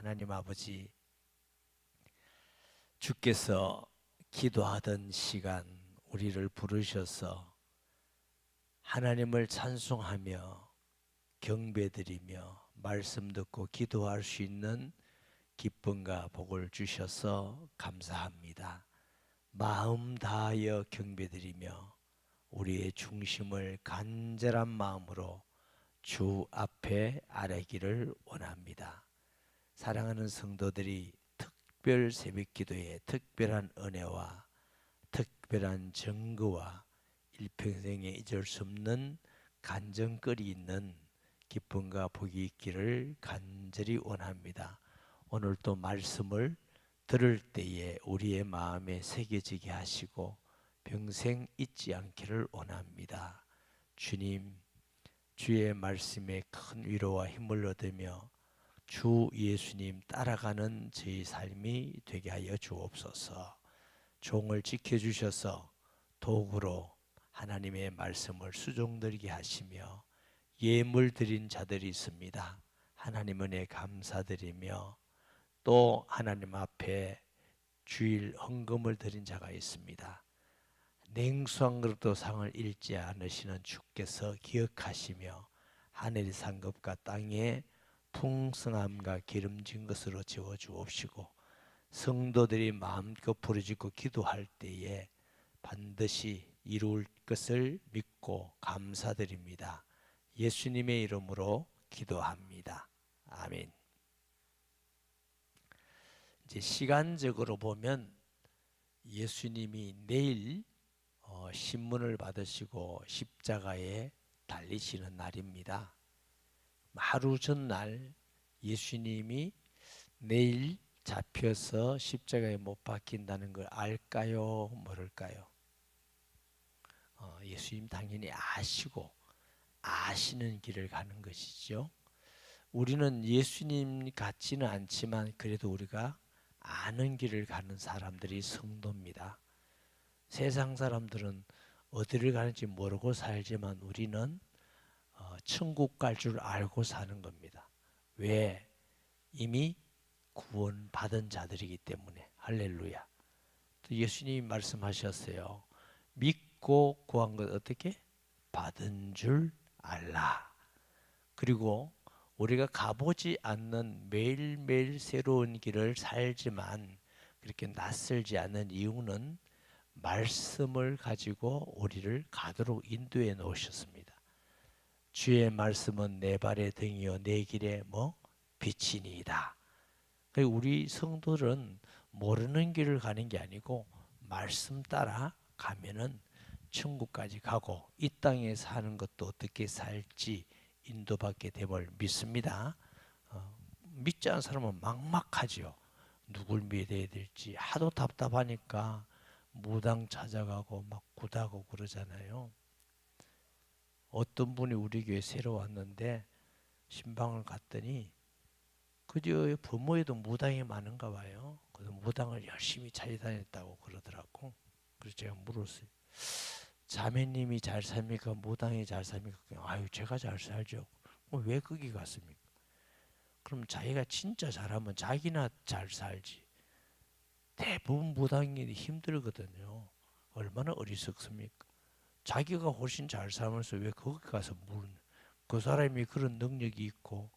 하나님 아버지, 주께서 기도하던 시간 우리를 부르셔서 하나님을 찬송하며 경배드리며 말씀 듣고 기도할 수 있는 기쁨과 복을 주셔서 감사합니다. 마음 다하여 경배드리며 우리의 중심을 간절한 마음으로 주 앞에 아뢰기를 원합니다. 사랑하는 성도들이 특별 새벽기도에 특별한 은혜와 특별한 증거와 일평생에 잊을 수 없는 간증거리 있는 기쁨과 복이 있기를 간절히 원합니다. 오늘 또 말씀을 들을 때에 우리의 마음에 새겨지게 하시고 평생 잊지 않기를 원합니다. 주님, 주의 말씀에 큰 위로와 힘을 얻으며 주 예수님 따라가는 저희 삶이 되게 하여 주옵소서. 종을 지켜주셔서 도구로 하나님의 말씀을 수종드리게 하시며 예물 드린 자들이 있습니다. 하나님 은혜 감사드리며 또 하나님 앞에 주일 헌금을 드린 자가 있습니다. 냉수한 그릇도 상을 잃지 않으시는 주께서 기억하시며 하늘의 상급과 땅의 풍성함과 기름진 것으로 채워주옵시고 성도들이 마음껏 부르짖고 기도할 때에 반드시 이룰 것을 믿고 감사드립니다. 예수님의 이름으로 기도합니다. 아멘. 이제 시간적으로 보면 예수님이 내일 신문을 받으시고 십자가에 달리시는 날입니다. 하루 전날 예수님이 내일 잡혀서 십자가에 못 박힌다는 걸 알까요? 모를까요? 예수님 당연히 아시고 아시는 길을 가는 것이죠. 우리는 예수님 같지는 않지만 그래도 우리가 아는 길을 가는 사람들이 성도입니다. 세상 사람들은 어디를 가는지 모르고 살지만 우리는 천국 갈 줄 알고 사는 겁니다. 왜? 이미 구원 받은 자들이기 때문에. 할렐루야. 또 예수님이 말씀하셨어요. 믿고 구한 것 어떻게? 받은 줄 알라. 그리고 우리가 가보지 않는 매일매일 새로운 길을 살지만 그렇게 낯설지 않은 이유는 말씀을 가지고 우리를 가도록 인도해 놓으셨습니다. 주의 말씀은 내 발의 등이요 내 길에 빛이니이다. 우리 성도들은 모르는 길을 가는 게 아니고 말씀 따라 가면은 천국까지 가고 이 땅에 사는 것도 어떻게 살지 인도받게 됨을 믿습니다. 믿지 않은 사람은 막막하죠. 누굴 믿어야 될지 하도 답답하니까 무당 찾아가고 막 굿하고 그러잖아요. 어떤 분이 우리 교회 새로 왔는데 신방을 갔더니 그저 부모에도 무당이 많은가 봐요. 그래서 무당을 열심히 찾아다녔다고 그러더라고. 그래서 제가 물었어요. 자매님이 잘 삽니까? 무당이 잘 삽니까? 아유 제가 잘 살죠. 왜 거기 갔습니까? 그럼 자기가 진짜 잘하면 자기나 잘 살지. 대부분 무당이 힘들거든요. 얼마나 어리석습니까? 자기가 훨씬 잘 살면서 왜 거기 가서 그 사람이 그런 능력이 있고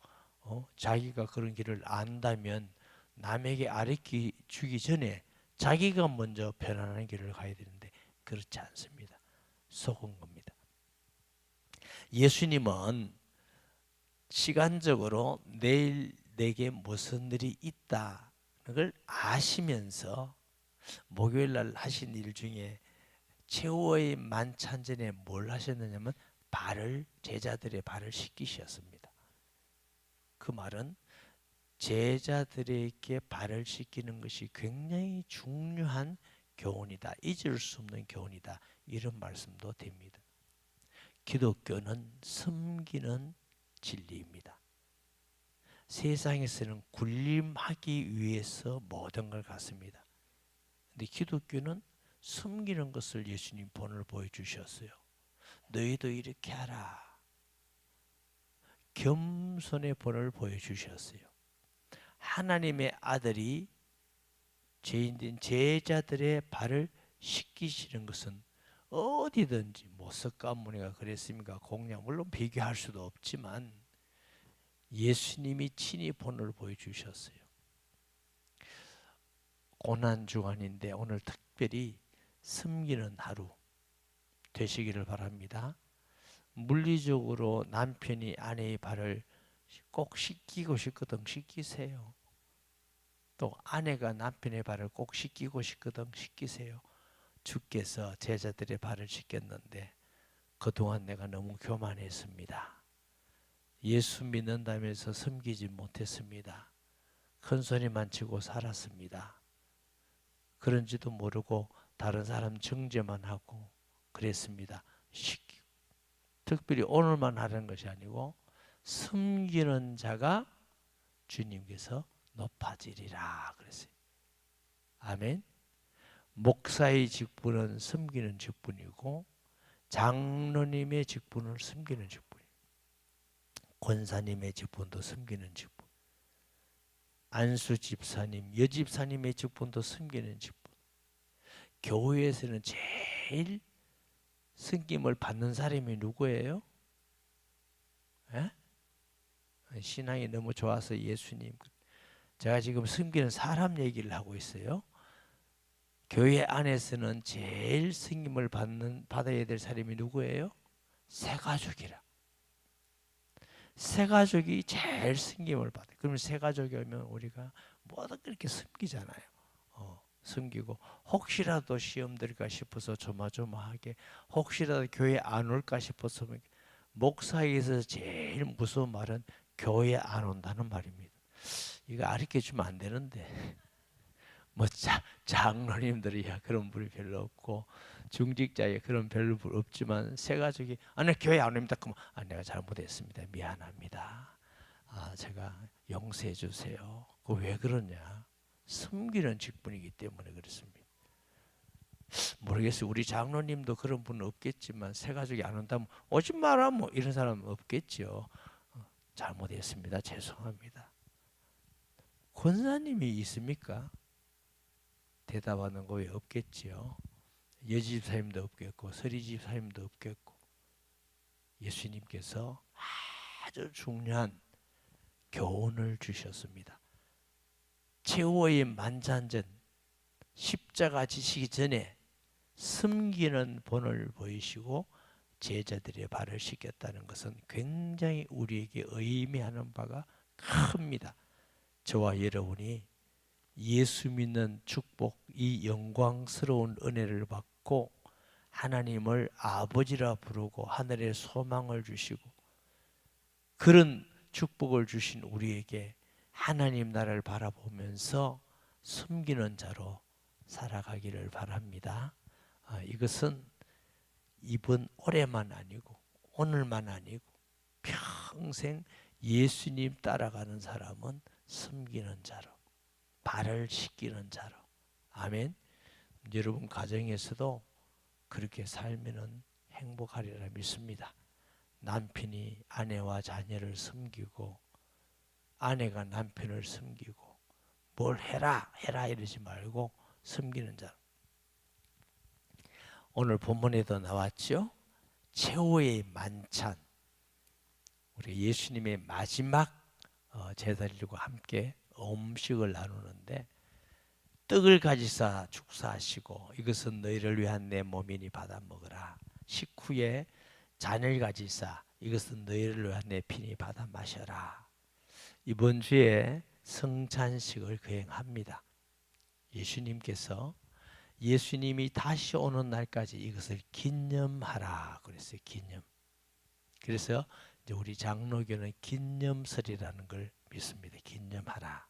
자기가 그런 길을 안다면 남에게 가르쳐 주기 전에 자기가 먼저 편안한 길을 가야 되는데 그렇지 않습니다. 속은 겁니다. 예수님은 시간적으로 내일 내게 무슨 일이 있다는 걸 아시면서 목요일 날 하신 일 중에 최후의 만찬전에 뭘 하셨느냐면 제자들의 발을 씻기셨습니다. 그 말은 제자들에게 발을 씻기는 것이 굉장히 중요한 교훈이다. 잊을 수 없는 교훈이다. 이런 말씀도 됩니다. 기독교는 섬기는 진리입니다. 세상에서는 군림하기 위해서 모든 걸 갖습니다. 근데 기독교는 섬기는 것을 예수님 본을 보여주셨어요. 너희도 이렇게 하라. 겸손의 본을 보여주셨어요. 하나님의 아들이 죄인된 제자들의 발을 씻기시는 것은 어디든지 모석 가문이가 그랬습니까? 공양 물론 비교할 수도 없지만 예수님이 친히 본을 보여주셨어요. 고난 주간인데 오늘 특별히 섬기는 하루 되시기를 바랍니다. 물리적으로 남편이 아내의 발을 꼭 씻기고 싶거든 씻기세요. 또 아내가 남편의 발을 꼭 씻기고 싶거든 씻기세요. 주께서 제자들의 발을 씻겼는데 그동안 내가 너무 교만했습니다. 예수 믿는다면서 섬기지 못했습니다. 큰 소리만 치고 살았습니다. 그런지도 모르고 다른 사람 정죄만 하고 그랬습니다. 특별히 오늘만 하는 것이 아니고 섬기는 자가 주님께서 높아지리라 그랬어요. 아멘. 목사의 직분은 섬기는 직분이고 장로님의 직분은 섬기는 직분이에요. 권사님의 직분도 섬기는 직분. 안수 집사님, 여집사님의 직분도 섬기는 직분. 교회에서는 제일 섬김을 받는 사람이 누구예요? 에? 신앙이 너무 좋아서 예수님. 제가 지금 섬기는 사람 얘기를 하고 있어요. 교회 안에서는 제일 섬김을 받아야 될 사람이 누구예요? 새가족이라. 새가족이 제일 섬김을 받아요. 그러면 새가족이 오면 우리가 뭐든 그렇게 섬기잖아요. 섬기고 혹시라도 시험 들까 싶어서 조마조마하게 혹시라도 교회 안 올까 싶어서 목사에게서 제일 무서운 말은 교회 안 온다는 말입니다. 이거 가르쳐주면 안 되는데 뭐 장로님들이야 그런 분이 별로 없고 중직자에 그런 별로 없지만 새가족이 내 교회 안 옵니다. 그러면 내가 잘못했습니다. 미안합니다. 제가 용서해 주세요. 그 왜 그러냐? 섬기는 직분이기 때문에 그렇습니다. 모르겠어요. 우리 장로님도 그런 분은 없겠지만 새가족이 안 온다면 오지 마라 뭐 이런 사람은 없겠죠. 잘못했습니다. 죄송합니다. 권사님이 있습니까? 대답하는 거 왜 없겠지요. 여집사님도 없겠고 서리집사님도 없겠고 예수님께서 아주 중요한 교훈을 주셨습니다. 최후의 만찬전 십자가 지시기 전에 섬기는 본을 보이시고 제자들의 발을 씻겼다는 것은 굉장히 우리에게 의미하는 바가 큽니다. 저와 여러분이 예수 믿는 축복, 이 영광스러운 은혜를 받고 하나님을 아버지라 부르고 하늘의 소망을 주시고 그런 축복을 주신 우리에게 하나님 나라를 바라보면서 섬기는 자로 살아가기를 바랍니다. 이것은 이번 올해만 아니고 오늘만 아니고 평생 예수님 따라가는 사람은 섬기는 자로 발을 씻기는 자로. 아멘. 여러분 가정에서도 그렇게 살면은 행복하리라 믿습니다. 남편이 아내와 자녀를 섬기고 아내가 남편을 섬기고 뭘 해라 이러지 말고 섬기는 자. 오늘 본문에도 나왔죠. 최후의 만찬. 우리 예수님의 마지막 제자들과 함께 음식을 나누는데 떡을 가지사 축사하시고 이것은 너희를 위한 내 몸이니 받아 먹으라. 식후에 잔을 가지사 이것은 너희를 위한 내 피니 받아 마셔라. 이번 주에 성찬식을 거행합니다. 예수님께서 예수님이 다시 오는 날까지 이것을 기념하라 그랬어요. 기념. 그래서 이제 우리 장로교는 기념설이라는 걸 믿습니다. 기념하라.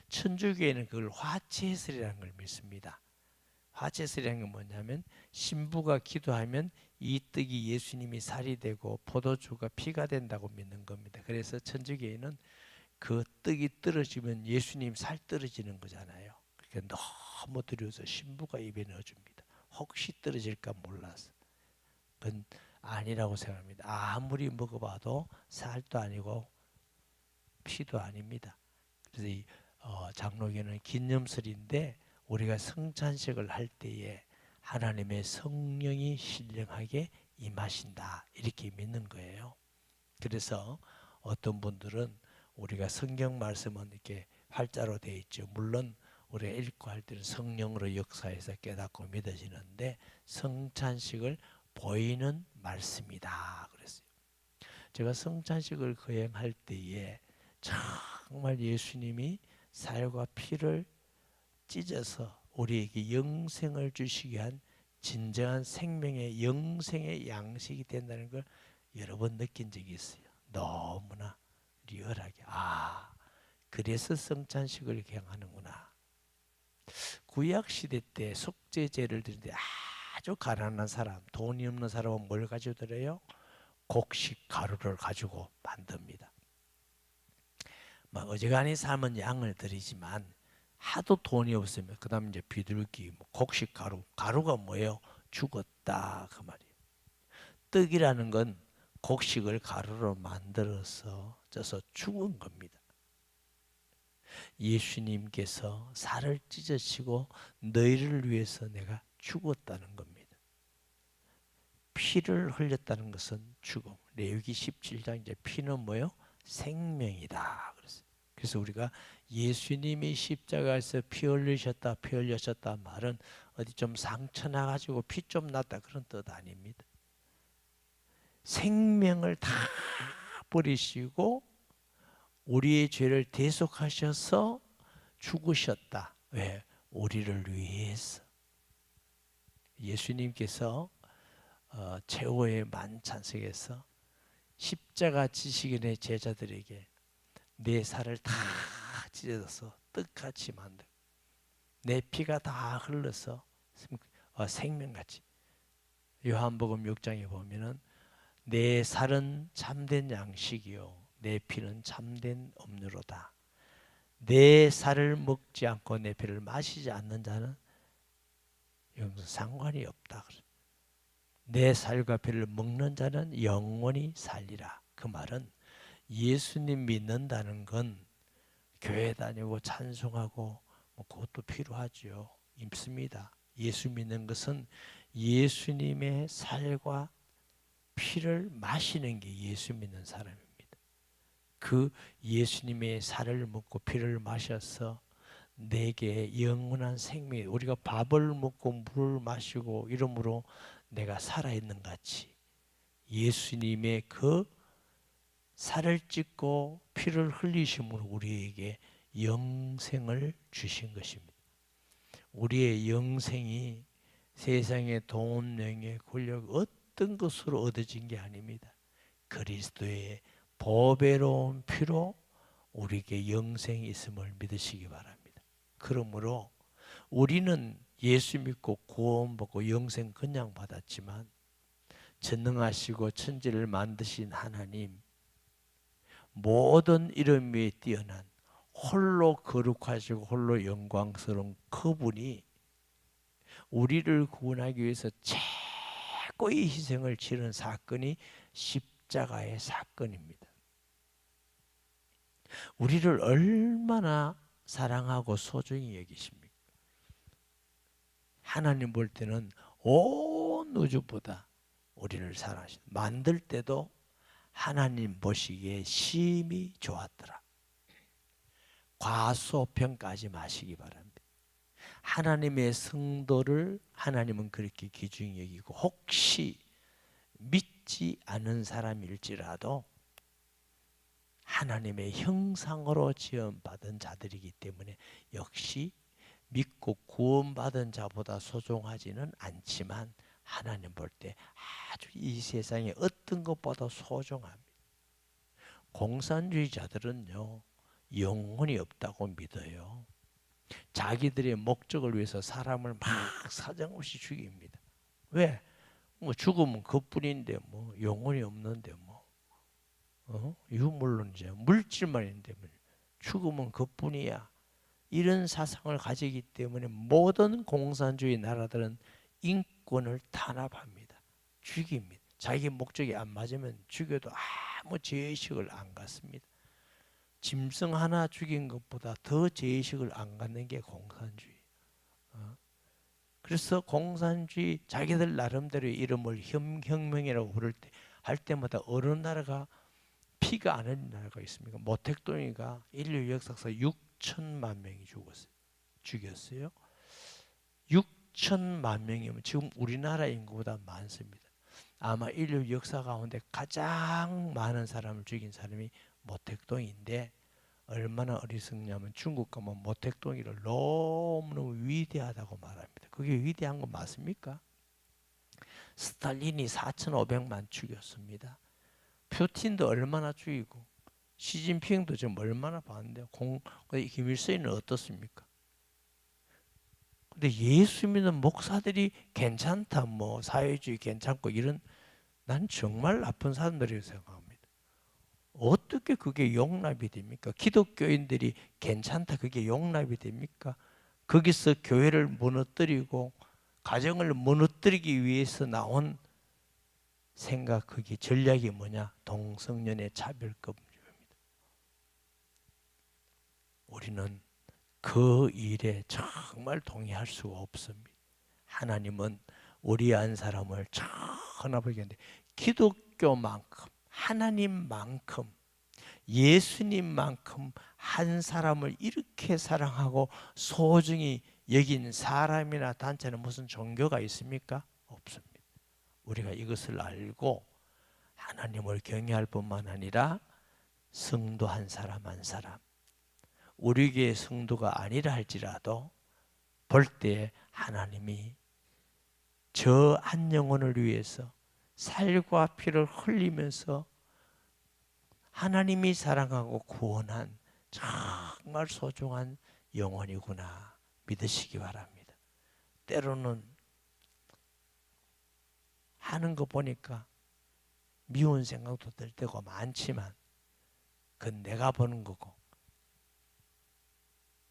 천주교에는 그걸 화채설이라는 걸 믿습니다. 화채설이라는 건 뭐냐면 신부가 기도하면 이 떡이 예수님이 살이 되고 포도주가 피가 된다고 믿는 겁니다. 그래서 천주교에는 그 떡이 떨어지면 예수님 살 떨어지는 거잖아요. 그러니까 너무 두려워서 신부가 입에 넣어줍니다. 혹시 떨어질까 몰라서. 그건 아니라고 생각합니다. 아무리 먹어봐도 살도 아니고 피도 아닙니다. 그래서 이 장로교는 기념설인데 우리가 성찬식을 할 때에 하나님의 성령이 신령하게 임하신다 이렇게 믿는 거예요. 그래서 어떤 분들은 우리가 성경 말씀은 이렇게 활자로 되어 있죠. 물론 우리가 읽고 할 때는 성령으로 역사해서 깨닫고 믿어지는데 성찬식을 보이는 말씀이다 그랬어요. 제가 성찬식을 거행할 때에 정말 예수님이 살과 피를 찢어서 우리에게 영생을 주시게 한 진정한 생명의 영생의 양식이 된다는 걸 여러 번 느낀 적이 있어요. 너무나 리얼하게 그래서 성찬식을 거행하는구나. 구약시대 때 속죄제를 드리는데 아주 가난한 사람, 돈이 없는 사람은 뭘 가지고 드려요? 곡식 가루를 가지고 만듭니다. 어지간히 삶은 양을 드리지만 하도 돈이 없으면 그 다음 이제 비둘기, 곡식 가루가 뭐예요? 죽었다 그 말이에요. 떡이라는 건 곡식을 가루로 만들어서 쪄서 죽은 겁니다. 예수님께서 살을 찢으시고 너희를 위해서 내가 죽었다는 겁니다. 피를 흘렸다는 것은 죽음. 레위기 17장 이제 피는 뭐예요? 생명이다. 그래서 우리가 예수님이 십자가에서 피 흘리셨다, 피 흘리셨다 말은 어디 좀 상처 나가지고 피 좀 났다 그런 뜻 아닙니다. 생명을 다 버리시고 우리의 죄를 대속하셔서 죽으셨다. 왜? 우리를 위해서. 예수님께서 최후의 만찬석에서 십자가 지시기 전에 제자들에게 내 살을 다 찢어서 떡같이 만들고 내 피가 다 흘러서 생명같이. 요한복음 6장에 보면은 내 살은 참된 양식이요 내 피는 참된 음료로다. 내 살을 먹지 않고 내 피를 마시지 않는 자는 여기서 상관이 없다. 내 살과 피를 먹는 자는 영원히 살리라. 그 말은 예수님 믿는다는 건 교회 다니고 찬송하고 그것도 필요하죠. 있습니다. 예수 믿는 것은 예수님의 살과 피를 마시는 게 예수 믿는 사람입니다. 그 예수님의 살을 먹고 피를 마셔서 내게 영원한 생명이, 우리가 밥을 먹고 물을 마시고 이러므로 내가 살아있는 같이 예수님의 그 살을 찢고 피를 흘리심으로 우리에게 영생을 주신 것입니다. 우리의 영생이 세상의 돈, 명예, 권력 어떤 것으로 얻어진 게 아닙니다. 그리스도의 보배로운 피로 우리에게 영생이 있음을 믿으시기 바랍니다. 그러므로 우리는 예수 믿고 구원받고 영생 그냥 받았지만 전능하시고 천지를 만드신 하나님, 모든 이름 위에 뛰어난 홀로 거룩하시고 홀로 영광스러운 그분이 우리를 구원하기 위해서 최고의 희생을 치른 사건이 십자가의 사건입니다. 우리를 얼마나 사랑하고 소중히 여기십니까? 하나님 볼 때는 온 우주보다 우리를 사랑하시다. 만들 때도 하나님 보시기에 심히 좋았더라. 과소평가하지 마시기 바랍니다. 하나님의 성도를 하나님은 그렇게 귀중히 여기고 혹시 믿지 않은 사람일지라도 하나님의 형상으로 지음받은 자들이기 때문에 역시 믿고 구원받은 자보다 소중하지는 않지만 하나님 볼 때 아주 이 세상에 어떤 것보다 소중합니다. 공산주의자들은요 영혼이 없다고 믿어요. 자기들의 목적을 위해서 사람을 막 사정없이 죽입니다. 왜? 죽으면 그뿐인데 영혼이 없는데 유물론이죠. 물질만인데 죽으면 그뿐이야. 이런 사상을 가지기 때문에 모든 공산주의 나라들은 인권을 탄압합니다. 죽입니다. 자기 목적이 안 맞으면 죽여도 아무 죄의식을 안 갖습니다. 짐승 하나 죽인 것보다 더 죄의식을 안 갖는 게 공산주의. 그래서 공산주의 자기들 나름대로 이름을 혁명이라고 부를 때 할 때마다 어느 나라가 피가 안 흘린 나라가 있습니까? 모택동이가 인류 역사상 6천만 명이 죽였어요. 6천만 명이면 지금 우리나라 인구보다 많습니다. 아마 인류 역사 가운데 가장 많은 사람을 죽인 사람이 모택동인데 얼마나 어리석냐면 중국 가면 모택동이를 너무너무 위대하다고 말합니다. 그게 위대한 거 맞습니까? 스탈린이 4,500만 죽였습니다. 푸틴도 얼마나 죽이고 시진핑도 지금 얼마나 봤는데 김일성은 어떻습니까? 근데 예수 믿는 목사들이 괜찮다, 뭐 사회주의 괜찮고 이런, 난 정말 나쁜 사람들이라고 생각합니다. 어떻게 그게 용납이 됩니까? 기독교인들이 괜찮다, 그게 용납이 됩니까? 거기서 교회를 무너뜨리고 가정을 무너뜨리기 위해서 나온 생각, 그게 전략이 뭐냐? 동성연애 차별금지입니다. 우리는 그 일에 정말 동의할 수가 없습니다. 하나님은 우리 한 사람을 천하보게 하는데 기독교만큼, 하나님만큼, 예수님만큼 한 사람을 이렇게 사랑하고 소중히 여긴 사람이나 단체는 무슨 종교가 있습니까? 없습니다. 우리가 이것을 알고 하나님을 경외할 뿐만 아니라 성도 한 사람 한 사람, 우리 교회 성도가 아니라 할지라도 볼 때 하나님이 저 한 영혼을 위해서 살과 피를 흘리면서 하나님이 사랑하고 구원한 정말 소중한 영혼이구나 믿으시기 바랍니다. 때로는 하는 거 보니까 미운 생각도 들 때가 많지만 그건 내가 보는 거고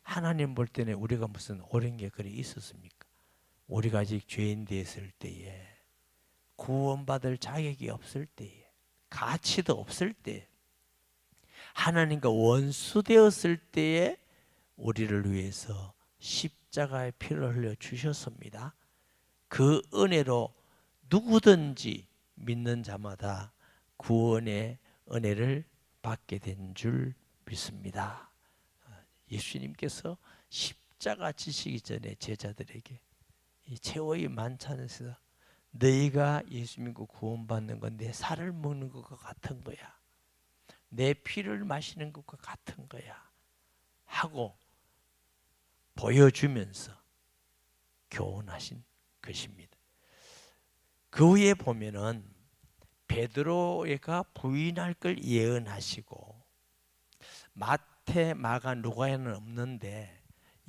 하나님 볼 때는 우리가 무슨 옳은 게 그리 있었습니까? 우리가 아직 죄인 되었을 때에 구원받을 자격이 없을 때에 가치도 없을 때 하나님과 원수 되었을 때에 우리를 위해서 십자가의 피를 흘려 주셨습니다. 그 은혜로 누구든지 믿는 자마다 구원의 은혜를 받게 된 줄 믿습니다. 예수님께서 십자가 지시기 전에 제자들에게 이 최후의 만찬에서 너희가 예수 믿고 구원받는 건 내 살을 먹는 것과 같은 거야. 내 피를 마시는 것과 같은 거야. 하고 보여주면서 교훈하신 것입니다. 그 후에 보면은 베드로가 부인할 걸 예언하시고 마태, 마가, 누가에는 없는데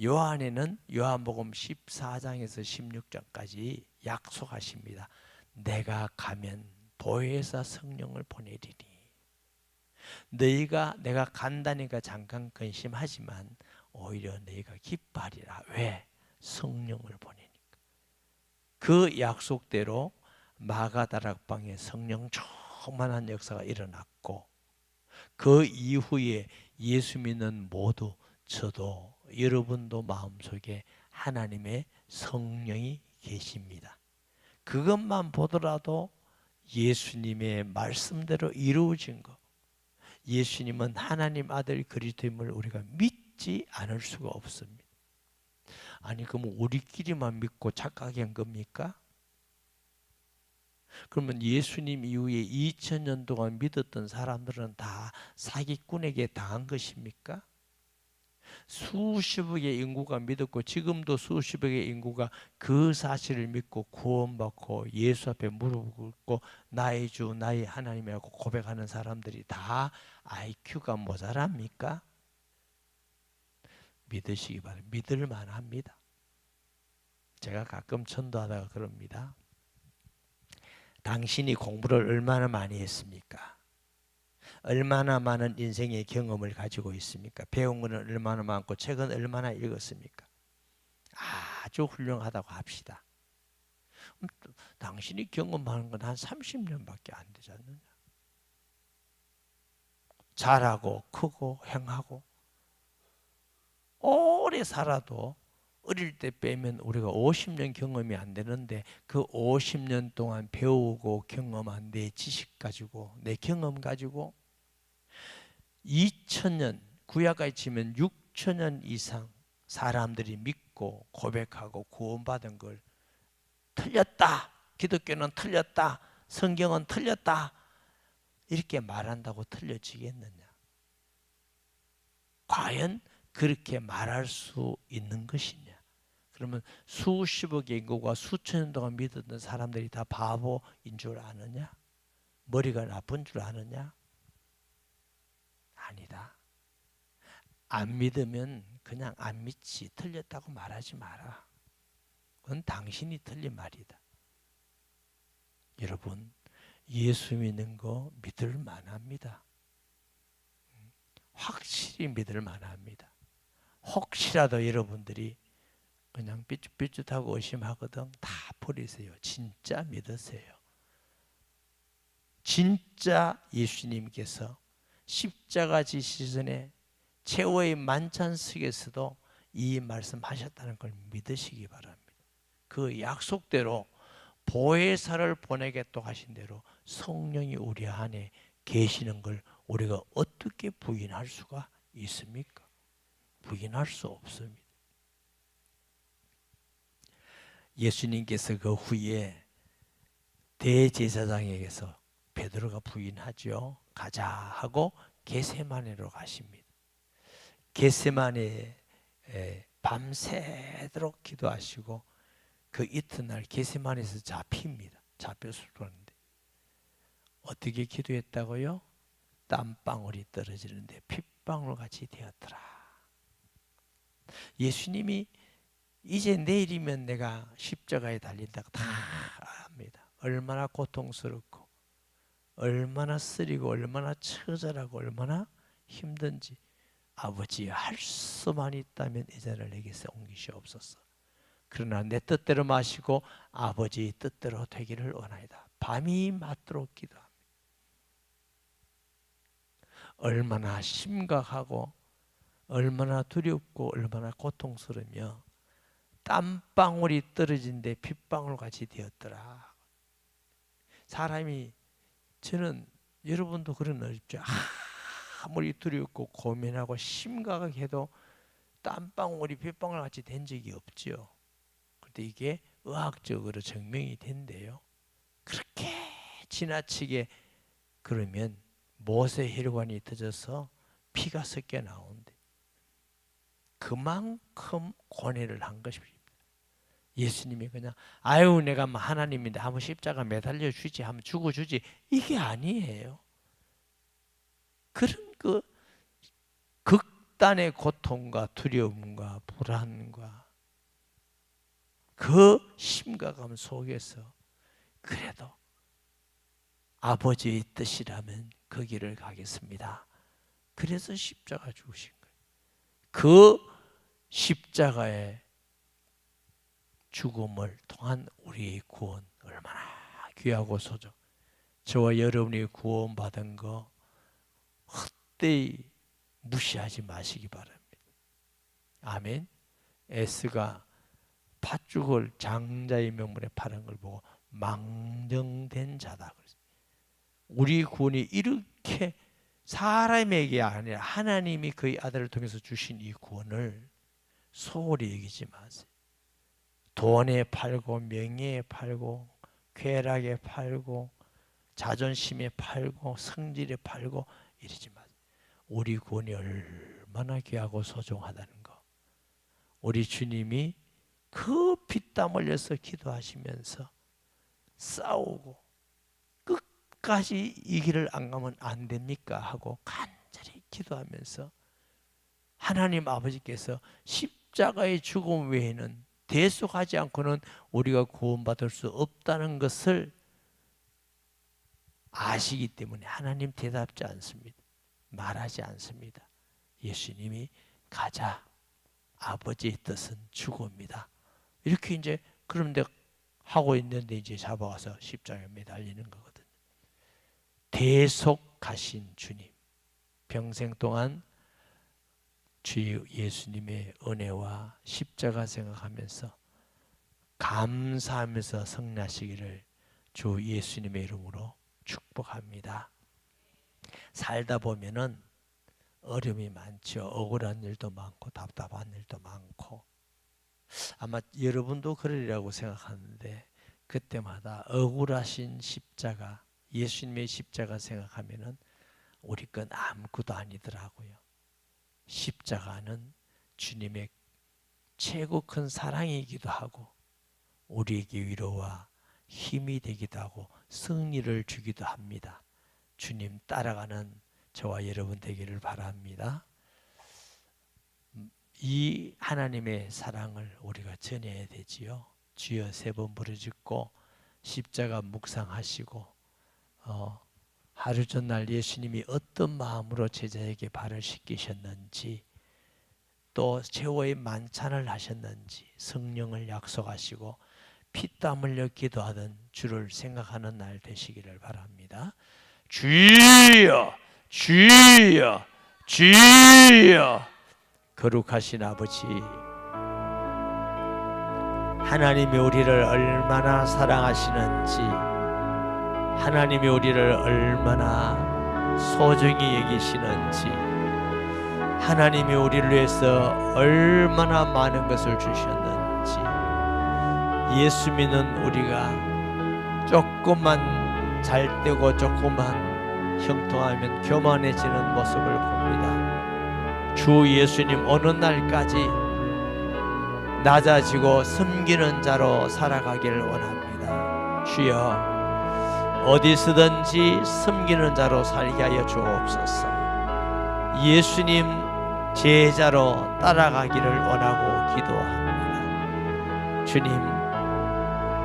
요한에는 요한복음 14장에서 16장까지 약속하십니다. 내가 가면 보혜사 성령을 보내리니 너희가 내가 간다니까 잠깐 근심하지만 오히려 너희가 기뻐하리라. 왜? 성령을 보내니까. 그 약속대로 마가다락방에 성령 충만한 역사가 일어났고 그 이후에 예수 믿는 모두 저도 여러분도 마음속에 하나님의 성령이 계십니다. 그것만 보더라도 예수님의 말씀대로 이루어진 것, 예수님은 하나님 아들 그리스도임을 우리가 믿지 않을 수가 없습니다. 아니 그럼 우리끼리만 믿고 착각한 겁니까? 그러면 예수님 이후에 2000년 동안 믿었던 사람들은 다 사기꾼에게 당한 것입니까? 수십억의 인구가 믿었고 지금도 수십억의 인구가 그 사실을 믿고 구원받고 예수 앞에 무릎 꿇고 나의 주 나의 하나님이라고 고백하는 사람들이 다 IQ가 모자랍니까? 믿으시기 바랍니다. 믿을 만합니다. 제가 가끔 전도하다가 그럽니다. 당신이 공부를 얼마나 많이 했습니까? 얼마나 많은 인생의 경험을 가지고 있습니까? 배운 것은 얼마나 많고 책은 얼마나 읽었습니까? 아주 훌륭하다고 합시다. 당신이 경험하는 건 한 30년밖에 안 되지 않느냐? 자라고 크고 행하고 오래 살아도 어릴 때 빼면 우리가 50년 경험이 안 되는데 그 50년 동안 배우고 경험한 내 지식 가지고 내 경험 가지고 2000년 구약까지 치면 6000년 이상 사람들이 믿고 고백하고 구원받은 걸 틀렸다. 기독교는 틀렸다. 성경은 틀렸다. 이렇게 말한다고 틀려지겠느냐? 과연 그렇게 말할 수 있는 것이냐? 그러면 수십억 인구가 수천 년 동안 믿었던 사람들이 다 바보인 줄 아느냐? 머리가 나쁜 줄 아느냐? 아니다. 안 믿으면 그냥 안 믿지. 틀렸다고 말하지 마라. 그건 당신이 틀린 말이다. 여러분, 예수 믿는 거 믿을 만합니다. 확실히 믿을 만합니다. 혹시라도 여러분들이 그냥 삐죽삐죽하고 의심하거든 다 버리세요. 진짜 믿으세요. 진짜 예수님께서 십자가 지시기 전에 최후의 만찬 속에서도 이 말씀하셨다는 걸 믿으시기 바랍니다. 그 약속대로 보혜사를 보내겠다고 하신 대로 성령이 우리 안에 계시는 걸 우리가 어떻게 부인할 수가 있습니까? 부인할 수 없습니다. 예수님께서 그 후에 대제사장에게서 베드로가 부인하죠. 가자 하고 겟세마네로 가십니다. 겟세마네에 밤새도록 기도하시고 그 이튿날 겟세마네에서 잡힙니다. 잡혀서 그러는데 어떻게 기도했다고요? 땀방울이 떨어지는데 핏방울 같이 되었더라. 예수님이 이제 내일이면 내가 십자가에 달린다고 다 압니다. 얼마나 고통스럽고 얼마나 쓰리고 얼마나 처절하고 얼마나 힘든지 아버지 할 수만 있다면 이 자를 내게서 옮기시옵소서. 그러나 내 뜻대로 마시고 아버지 뜻대로 되기를 원하이다. 밤이 맞도록 기도합니다. 얼마나 심각하고 얼마나 두렵고 얼마나 고통스러우며 땀방울이 떨어진데 핏방울같이 되었더라. 사람이 저는 여러분도 그런 날 있죠. 아무리 두렵고 고민하고 심각하게 해도 땀방울이 핏방울같이 된 적이 없죠. 그런데 이게 의학적으로 증명이 된대요. 그렇게 지나치게 그러면 못의 혈관이 터져서 피가 섞여 나온대. 그만큼 고뇌를 한 것입니다. 예수님이 그냥 아유 내가 뭐 하나님인데 한번 십자가 매달려 주지 한번 죽어 주지 이게 아니에요. 그런 그 극단의 고통과 두려움과 불안과 그 심각함 속에서 그래도 아버지의 뜻이라면 그 길을 가겠습니다. 그래서 십자가 죽으신 거예요. 그 십자가의 죽음을 통한 우리의 구원 얼마나 귀하고 소중. 저와 여러분이 구원받은 거 헛되이 무시하지 마시기 바랍니다. 아멘. 에스가 팥죽을 장자의 명분에 파는 걸 보고 망정된 자다 그랬어요. 우리 구원이 이렇게 사람에게 아니라 하나님이 그의 아들을 통해서 주신 이 구원을 소홀히 여기지 마세요. 돈에 팔고 명예에 팔고 쾌락에 팔고 자존심에 팔고 성질에 팔고 이러지 마세요. 우리 구원이 얼마나 귀하고 소중하다는 거. 우리 주님이 그 피땀 흘려서 기도하시면서 싸우고 끝까지 이 길을 안 가면 안 됩니까? 하고 간절히 기도하면서 하나님 아버지께서 십자가의 죽음 외에는 대속하지 않고는 우리가 구원받을 수 없다는 것을 아시기 때문에 하나님 대답지 않습니다. 말하지 않습니다. 예수님이 가자. 아버지의 뜻은 죽음이다. 이렇게 이제 그런데 하고 있는데 이제 잡아와서 십자가에 매달리는 거거든요. 대속하신 주님. 평생 동안 주 예수님의 은혜와 십자가 생각하면서 감사하면서 승리하시기를 주 예수님의 이름으로 축복합니다. 살다 보면은 어려움이 많죠. 억울한 일도 많고 답답한 일도 많고, 아마 여러분도 그러리라고 생각하는데, 그때마다 억울하신 십자가, 예수님의 십자가 생각하면은 우리 건 아무것도 아니더라고요. 십자가는 주님의 최고 큰 사랑이기도 하고 우리에게 위로와 힘이 되기도 하고 승리를 주기도 합니다. 주님 따라가는 저와 여러분 되기를 바랍니다. 이 하나님의 사랑을 우리가 전해야 되지요. 주여 3번 부르짖고 십자가 묵상하시고, 하루 전날 예수님이 어떤 마음으로 제자에게 발을 씻기셨는지, 또 최후의 만찬을 하셨는지 성령을 약속하시고 피땀 흘려 기도하던 주를 생각하는 날 되시기를 바랍니다. 주여 주여 주여. 거룩하신 아버지, 하나님이 우리를 얼마나 사랑하시는지, 하나님이 우리를 얼마나 소중히 여기시는지, 하나님이 우리를 위해서 얼마나 많은 것을 주셨는지, 예수 믿는 우리가 조금만 잘되고 조금만 형통하면 교만해지는 모습을 봅니다. 주 예수님 어느 날까지 낮아지고 섬기는 자로 살아가기를 원합니다. 주여, 어디서든지 섬기는 자로 살게 하여 주옵소서. 예수님 제자로 따라가기를 원하고 기도합니다. 주님,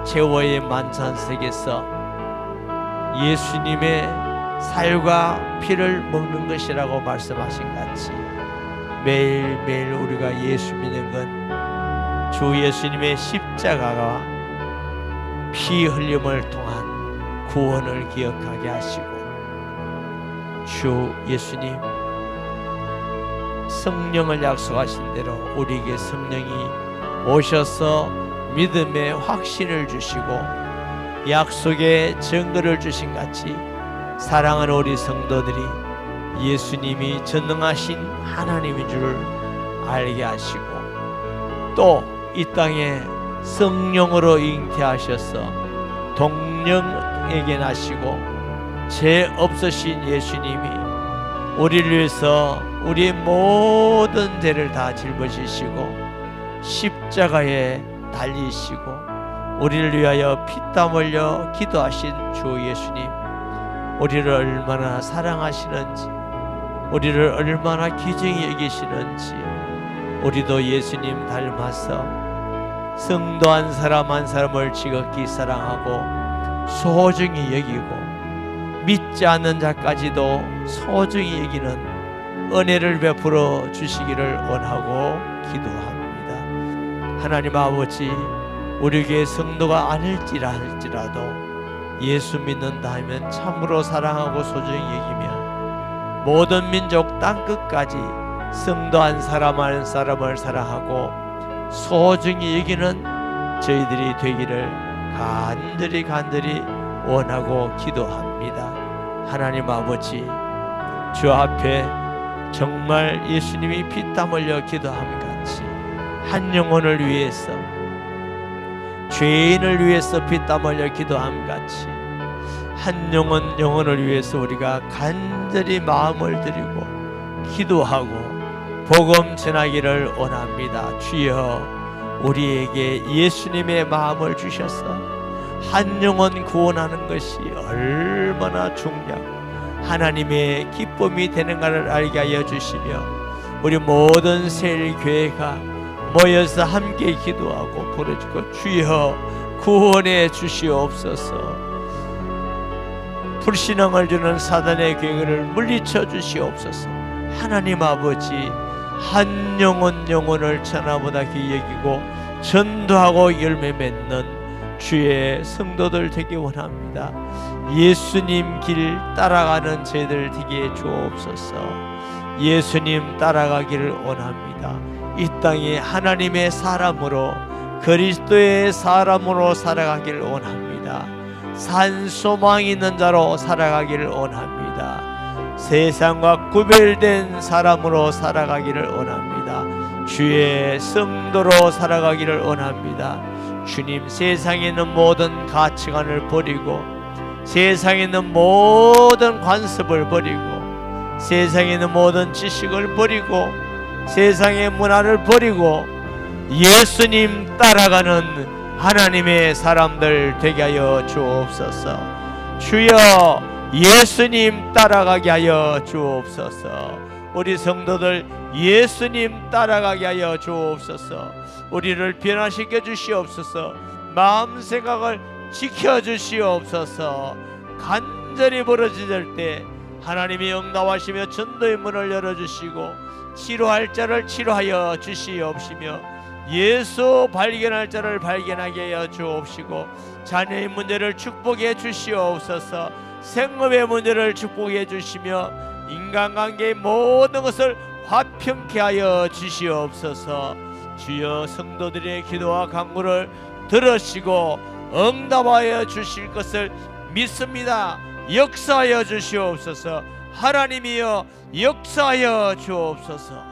최후의 만찬석에서 예수님의 살과 피를 먹는 것이라고 말씀하신 같이 매일매일 우리가 예수 믿는 건 주 예수님의 십자가가 피 흘림을 통한 구원을 기억하게 하시고, 주 예수님 성령을 약속하신 대로 우리에게 성령이 오셔서 믿음의 확신을 주시고 약속의 증거를 주신 같이 사랑하는 우리 성도들이 예수님이 전능하신 하나님인 줄 알게 하시고, 또 이 땅에 성령으로 잉태하셔서 동령에게 나시고 죄 없으신 예수님이 우리를 위해서 우리의 모든 죄를 다 짊어지시고 십자가에 달리시고 우리를 위하여 피땀 흘려 기도하신 주 예수님, 우리를 얼마나 사랑하시는지, 우리를 얼마나 귀중히 여기시는지, 우리도 예수님 닮아서 성도 한 사람 한 사람을 지극히 사랑하고 소중히 여기고 믿지 않는 자까지도 소중히 여기는 은혜를 베풀어 주시기를 원하고 기도합니다. 하나님 아버지, 우리 교회 성도가 아닐지라도 예수 믿는다 하면 참으로 사랑하고 소중히 여기며 모든 민족 땅끝까지 성도 한 사람 한 사람을 사랑하고 소중히 여기는 저희들이 되기를 간절히 원하고 기도합니다. 하나님 아버지, 주 앞에 정말 예수님이 피땀 흘려 기도함 같이 한 영혼을 위해서, 죄인을 위해서 피땀 흘려 기도함 같이 한 영혼을 위해서 우리가 간절히 마음을 드리고 기도하고 복음 전하기를 원합니다. 주여, 우리에게 예수님의 마음을 주셔서 한 영혼 구원하는 것이 얼마나 중요하고 하나님의 기쁨이 되는가를 알게 하여 주시며, 우리 모든 세일교회가 모여서 함께 기도하고 부르짖고 주여 구원해 주시옵소서. 불신앙을 주는 사단의 계획을 물리쳐 주시옵소서. 하나님 아버지, 한 영혼을 천하보다 귀히 여기고 전도하고 열매 맺는 주의 성도들 되기 원합니다. 예수님 길 따라가는 저희들 되게 주옵소서. 예수님 따라가기를 원합니다. 이 땅에 하나님의 사람으로 그리스도의 사람으로 살아가기를 원합니다. 산 소망 있는 자로 살아가기를 원합니다. 세상과 구별된 사람으로 살아가기를 원합니다. 주의 성도로 살아가기를 원합니다. 주님, 세상에 있는 모든 가치관을 버리고 세상에 있는 모든 관습을 버리고 세상에 있는 모든 지식을 버리고 세상의 문화를 버리고 예수님 따라가는 하나님의 사람들 되게 하여 주옵소서. 주여, 예수님 따라가게 하여 주옵소서. 우리 성도들 예수님 따라가게 하여 주옵소서. 우리를 변화시켜 주시옵소서. 마음 생각을 지켜 주시옵소서. 간절히 부르짖을 때 하나님이 응답하시며 전도의 문을 열어주시고 치료할 자를 치료하여 주시옵시며 예수 발견할 자를 발견하게 하여 주옵시고 자녀의 문제를 축복해 주시옵소서. 생업의 문제를 축복해 주시며 인간관계의 모든 것을 화평케 하여 주시옵소서. 주여, 성도들의 기도와 간구를 들으시고 응답하여 주실 것을 믿습니다. 역사하여 주시옵소서. 하나님이여 역사하여 주옵소서.